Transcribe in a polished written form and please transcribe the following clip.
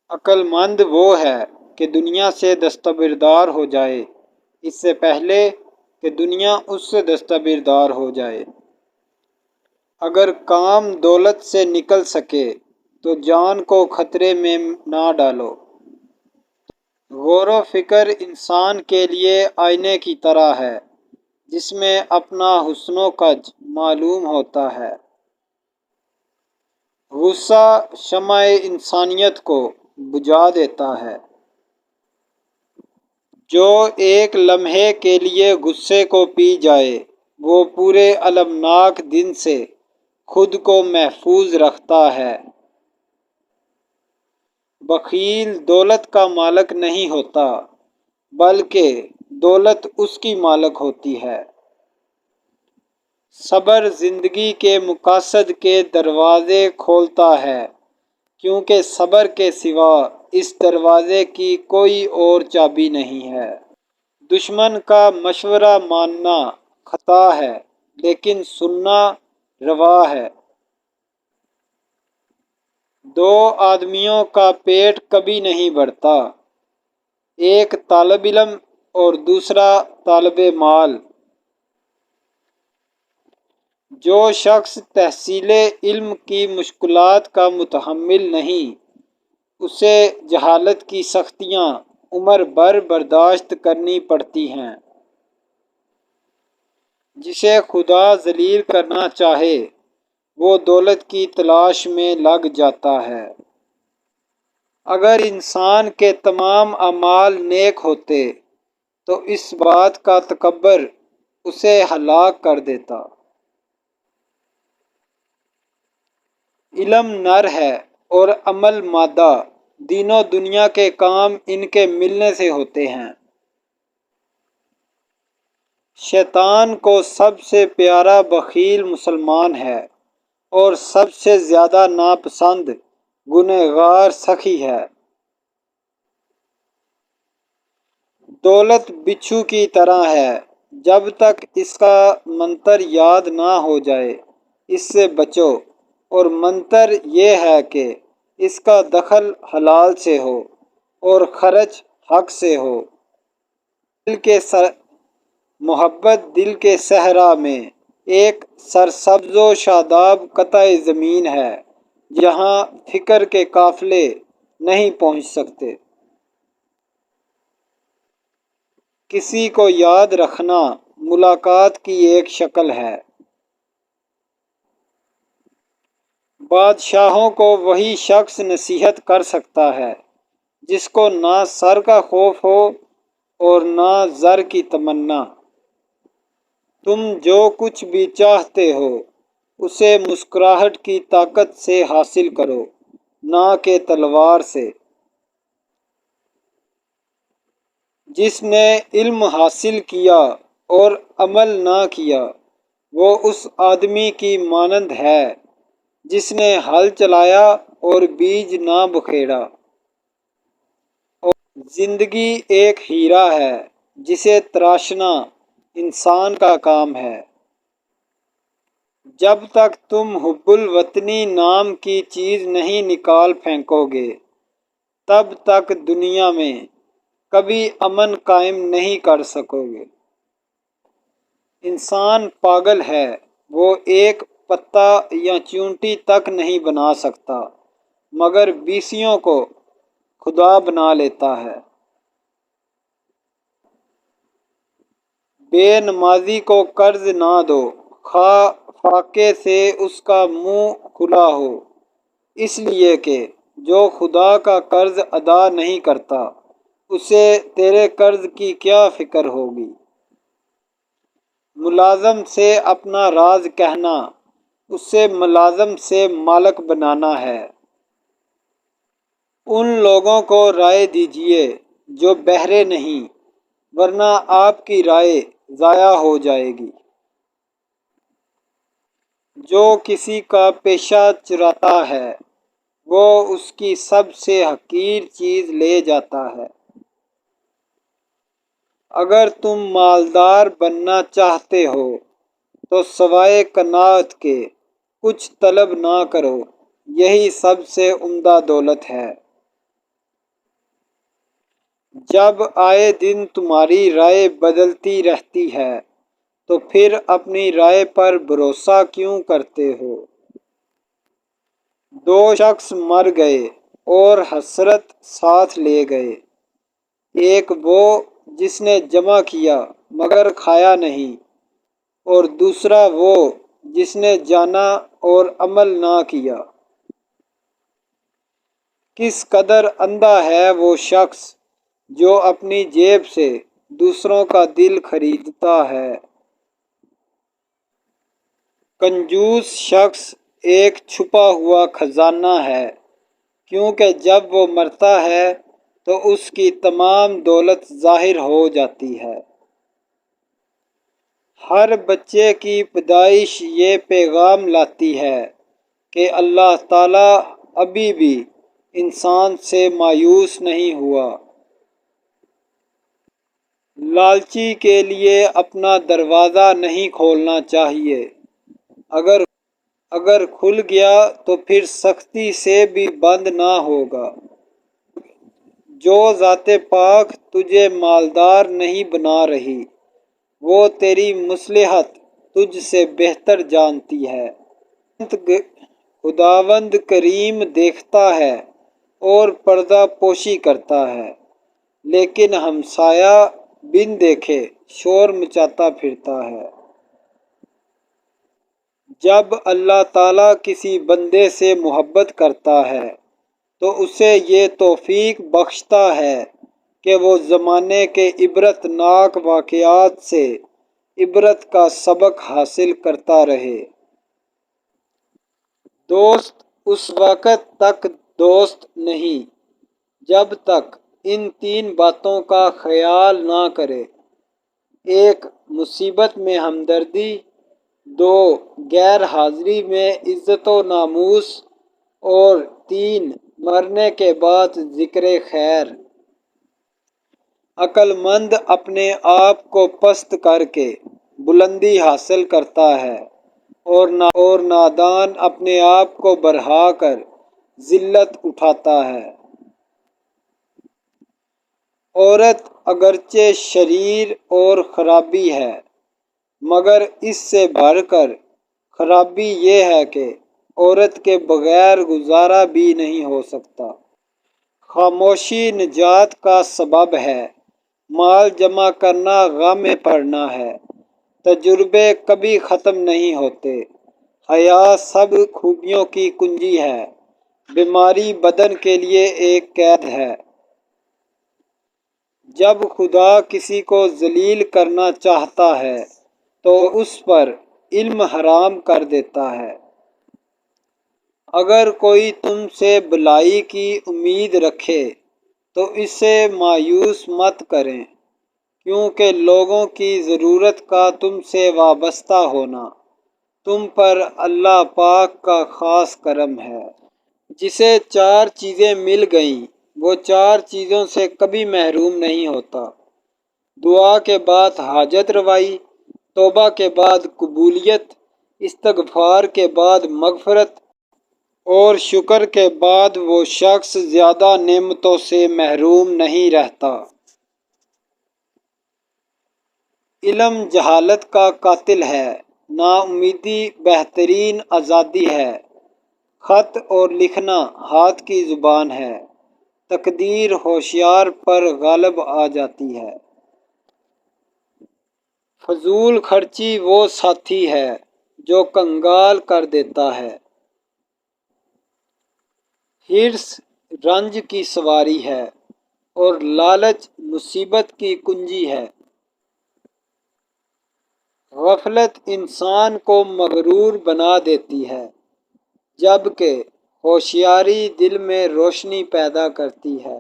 عقل مند وہ ہے کہ دنیا سے دستبردار ہو جائے اس سے پہلے کہ دنیا اس سے دستبردار ہو جائے۔ اگر کام دولت سے نکل سکے تو جان کو خطرے میں نہ ڈالو۔ غور و فکر انسان کے لیے آئینے کی طرح ہے جس میں اپنا حسن و قد معلوم ہوتا ہے۔ غصہ شمع انسانیت کو بجھا دیتا ہے۔ جو ایک لمحے کے لیے غصے کو پی جائے وہ پورے المناک دن سے خود کو محفوظ رکھتا ہے۔ بخیل دولت کا مالک نہیں ہوتا بلکہ دولت اس کی مالک ہوتی ہے۔ صبر زندگی کے مقاصد کے دروازے کھولتا ہے کیونکہ صبر کے سوا اس دروازے کی کوئی اور چابی نہیں ہے۔ دشمن کا مشورہ ماننا خطا ہے لیکن سننا روا ہے۔ دو آدمیوں کا پیٹ کبھی نہیں بھرتا، ایک طالب علم اور دوسرا طالب مال۔ جو شخص تحصیل علم کی مشکلات کا متحمل نہیں اسے جہالت کی سختیاں عمر بھر برداشت کرنی پڑتی ہیں۔ جسے خدا ذلیل کرنا چاہے وہ دولت کی تلاش میں لگ جاتا ہے۔ اگر انسان کے تمام اعمال نیک ہوتے تو اس بات کا تکبر اسے ہلاک کر دیتا۔ علم نر ہے اور عمل مادہ، دین و دنیا کے کام ان کے ملنے سے ہوتے ہیں۔ شیطان کو سب سے پیارا بخیل مسلمان ہے اور سب سے زیادہ ناپسند گنہگار سخی ہے۔ دولت بچھو کی طرح ہے، جب تک اس کا منتر یاد نہ ہو جائے اس سے بچو، اور منتر یہ ہے کہ اس کا دخل حلال سے ہو اور خرچ حق سے ہو۔ محبت دل کے صحرا میں ایک سرسبز و شاداب قطع زمین ہے جہاں فکر کے قافلے نہیں پہنچ سکتے۔ کسی کو یاد رکھنا ملاقات کی ایک شکل ہے۔ بادشاہوں کو وہی شخص نصیحت کر سکتا ہے جس کو نہ سر کا خوف ہو اور نہ زر کی تمنا۔ تم جو کچھ بھی چاہتے ہو اسے مسکراہٹ کی طاقت سے حاصل کرو نہ کہ تلوار سے۔ جس نے علم حاصل کیا اور عمل نہ کیا وہ اس آدمی کی مانند ہے جس نے ہل چلایا اور بیج نہ بکھیرا۔ زندگی ایک ہیرا ہے جسے تراشنا انسان کا کام ہے۔ جب تک تم حب الوطنی نام کی چیز نہیں نکال پھینکو گے تب تک دنیا میں کبھی امن قائم نہیں کر سکو گے۔ انسان پاگل ہے، وہ ایک پتا یا چیونٹی تک نہیں بنا سکتا مگر بیسیوں کو خدا بنا لیتا ہے۔ بے نمازی کو قرض نہ دو خواہ فاقے سے اس کا منہ کھلا ہو، اس لیے کہ جو خدا کا قرض ادا نہیں کرتا اسے تیرے قرض کی کیا فکر ہوگی۔ ملازم سے اپنا راز کہنا اسے ملازم سے مالک بنانا ہے۔ ان لوگوں کو رائے دیجیے جو بہرے نہیں ورنہ آپ کی رائے ضائع ہو جائے گی۔ جو کسی کا پیشہ چراتا ہے وہ اس کی سب سے حقیر چیز لے جاتا ہے۔ اگر تم مالدار بننا چاہتے ہو تو سوائے قناعت کے کچھ طلب نہ کرو، یہی سب سے عمدہ دولت ہے۔ جب آئے دن تمہاری رائے بدلتی رہتی ہے تو پھر اپنی رائے پر بھروسہ کیوں کرتے ہو؟ دو شخص مر گئے اور حسرت ساتھ لے گئے، ایک وہ جس نے جمع کیا مگر کھایا نہیں، اور دوسرا وہ جس نے جانا اور عمل نہ کیا۔ کس قدر اندھا ہے وہ شخص جو اپنی جیب سے دوسروں کا دل خریدتا ہے۔ کنجوس شخص ایک چھپا ہوا خزانہ ہے، کیونکہ جب وہ مرتا ہے تو اس کی تمام دولت ظاہر ہو جاتی ہے۔ ہر بچے کی پیدائش یہ پیغام لاتی ہے کہ اللہ تعالیٰ ابھی بھی انسان سے مایوس نہیں ہوا۔ لالچی کے لیے اپنا دروازہ نہیں کھولنا چاہیے، اگر کھل گیا تو پھر سختی سے بھی بند نہ ہوگا۔ جو ذات پاک تجھے مالدار نہیں بنا رہی، وہ تیری مصلحت تجھ سے بہتر جانتی ہے۔ خداوند کریم دیکھتا ہے اور پردہ پوشی کرتا ہے، لیکن ہمسایہ بن دیکھے شور مچاتا پھرتا ہے۔ جب اللہ تعالیٰ کسی بندے سے محبت کرتا ہے تو اسے یہ توفیق بخشتا ہے کہ وہ زمانے کے عبرت ناک واقعات سے عبرت کا سبق حاصل کرتا رہے۔ دوست اس وقت تک دوست نہیں جب تک ان تین باتوں کا خیال نہ کرے: ایک، مصیبت میں ہمدردی، دو، غیر حاضری میں عزت و ناموس، اور تین، مرنے کے بعد ذکر خیر۔ عقل مند اپنے آپ کو پست کر کے بلندی حاصل کرتا ہے، اور نادان اپنے آپ کو بڑھا کر ذلت اٹھاتا ہے۔ عورت اگرچہ شریر اور خرابی ہے، مگر اس سے بڑھ کر خرابی یہ ہے کہ عورت کے بغیر گزارا بھی نہیں ہو سکتا۔ خاموشی نجات کا سبب ہے، مال جمع کرنا غم میں پڑنا ہے، تجربے کبھی ختم نہیں ہوتے، حیا سب خوبیوں کی کنجی ہے، بیماری بدن کے لیے ایک قید ہے۔ جب خدا کسی کو ذلیل کرنا چاہتا ہے تو اس پر علم حرام کر دیتا ہے۔ اگر کوئی تم سے بھلائی کی امید رکھے تو اسے مایوس مت کریں، کیونکہ لوگوں کی ضرورت کا تم سے وابستہ ہونا تم پر اللہ پاک کا خاص کرم ہے۔ جسے چار چیزیں مل گئیں وہ چار چیزوں سے کبھی محروم نہیں ہوتا: دعا کے بعد حاجت روائی، توبہ کے بعد قبولیت، استغفار کے بعد مغفرت، اور شکر کے بعد وہ شخص زیادہ نعمتوں سے محروم نہیں رہتا۔ علم جہالت کا قاتل ہے، نا امیدی بہترین آزادی ہے۔ خط اور لکھنا ہاتھ کی زبان ہے، تقدیر ہوشیار پر غالب آ جاتی ہے۔ فضول خرچی وہ ساتھی ہے جو کنگال کر دیتا ہے۔ حرص رنج کی سواری ہے اور لالچ مصیبت کی کنجی ہے۔ غفلت انسان کو مغرور بنا دیتی ہے، جبکہ ہوشیاری دل میں روشنی پیدا کرتی ہے۔